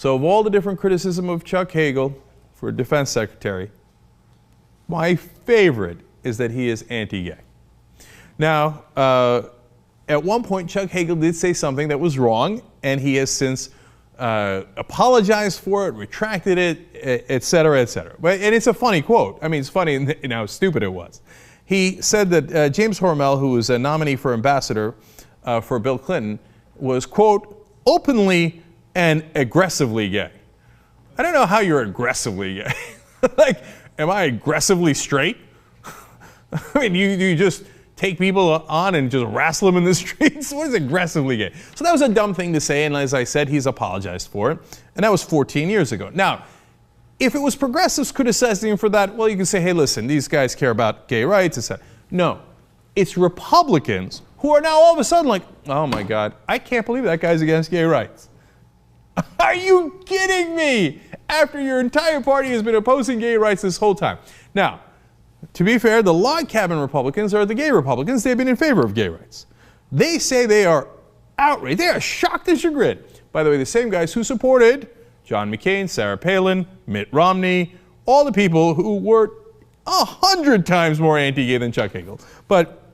So of all the different criticism of Chuck Hagel for defense secretary, my favorite is that he is anti-gay. Now, at one point, Chuck Hagel did say something that was wrong, and he has since apologized for it, retracted it, et cetera, et cetera. And it's a funny quote. I mean, it's funny in how stupid it was. He said that James Hormel, who was a nominee for ambassador for Bill Clinton, was, quote, openly and aggressively gay. I don't know how you're aggressively gay. Like, am I aggressively straight? I mean, you just take people on and just wrestle them in the streets? What is aggressively gay? So that was a dumb thing to say, and as I said, he's apologized for it. And that was 14 years ago. Now, if it was progressives criticizing him for that, well, you can say, hey, listen, these guys care about gay rights, etc. No, it's Republicans who are now all of a sudden like, oh my God, I can't believe that guy's against gay rights. Are you kidding me? After your entire party has been opposing gay rights this whole time. Now, to be fair, the log cabin Republicans are the gay Republicans. They've been in favor of gay rights. They say they are outraged. They are shocked and chagrined. By the way, the same guys who supported John McCain, Sarah Palin, Mitt Romney, all the people who were 100 times more anti-gay than Chuck Hagel. But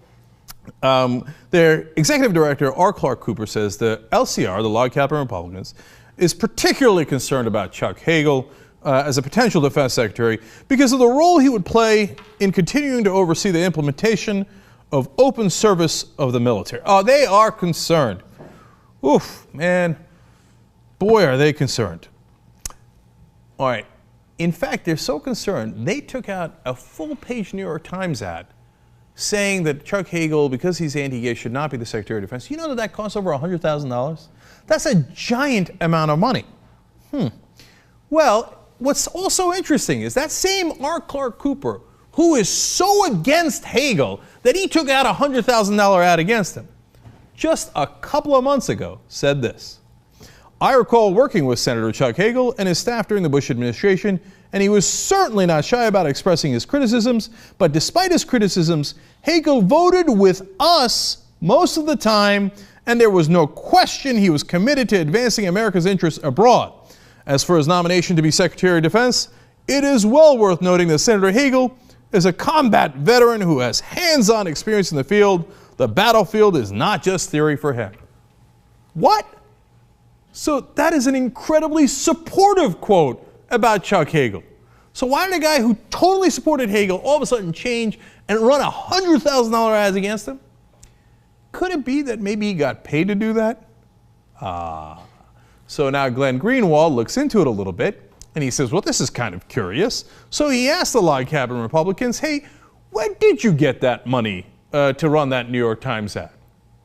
their executive director, R. Clark Cooper, says the LCR, the log cabin Republicans, is particularly concerned about Chuck Hagel as a potential defense secretary because of the role he would play in continuing to oversee the implementation of open service of the military. Oh, they are concerned. Oof, man. Boy, are they concerned. All right. In fact, they're so concerned, they took out a full-page New York Times ad saying that Chuck Hagel, because he's anti-gay, should not be the Secretary of Defense. You know that costs over $100,000? That's a giant amount of money. Well, what's also interesting is that same R. Clark Cooper, who is so against Hagel that he took out a $100,000 ad against him, just a couple of months ago said this. I recall working with Senator Chuck Hagel and his staff during the Bush administration, and he was certainly not shy about expressing his criticisms, but despite his criticisms, Hagel voted with us most of the time, and there was no question he was committed to advancing America's interests abroad. As for his nomination to be Secretary of Defense, it is well worth noting that Senator Hagel is a combat veteran who has hands-on experience in the field. The battlefield is not just theory for him. What? So that is an incredibly supportive quote about Chuck Hagel. So why did a guy who totally supported Hagel all of a sudden change and run $100,000 ads against him? Could it be that maybe he got paid to do that? So now Glenn Greenwald looks into it a little bit, and he says, well, this is kind of curious. So he asked the log cabin Republicans, hey, where did you get that money to run that New York Times ad?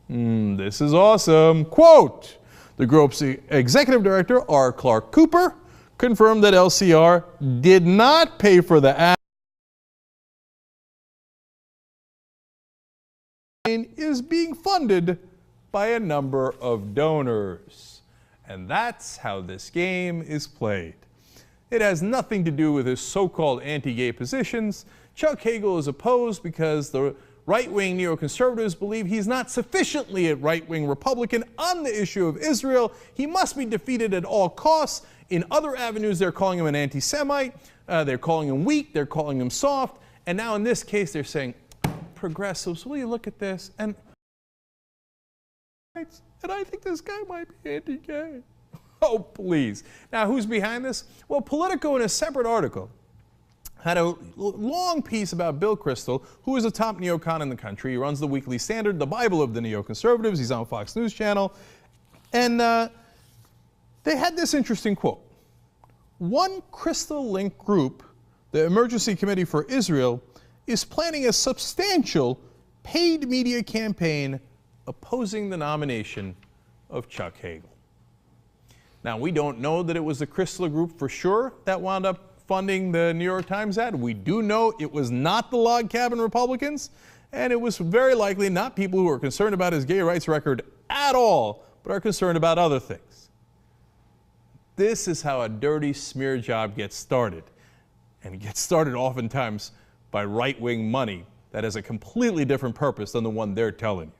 This is awesome. Quote, the group's executive director, R. Clark Cooper, confirmed that LCR did not pay for the ad and is being funded by a number of donors. And that's how this game is played. It has nothing to do with his so-called anti-gay positions. Chuck Hagel is opposed because the right-wing neoconservatives believe he's not sufficiently a right-wing Republican on the issue of Israel. He must be defeated at all costs. In other avenues, they're calling him an anti-Semite. They're calling him weak. They're calling him soft. And now in this case, they're saying, progressives, will you look at this? And I think this guy might be anti-gay. Oh, please. Now, who's behind this? Well, Politico, in a separate article, had a long piece about Bill Kristol, who is a top neocon in the country. He runs the Weekly Standard, the Bible of the neoconservatives. He's on Fox News Channel. And they had this interesting quote. One Kristol-linked group, the Emergency Committee for Israel, is planning a substantial paid media campaign opposing the nomination of Chuck Hagel. Now, we don't know that it was the Kristol group for sure that wound up funding the New York Times ad. We do know it was not the log cabin Republicans, and it was very likely not people who are concerned about his gay rights record at all, but are concerned about other things. This is how a dirty smear job gets started, and it gets started oftentimes by right-wing money that has a completely different purpose than the one they're telling you.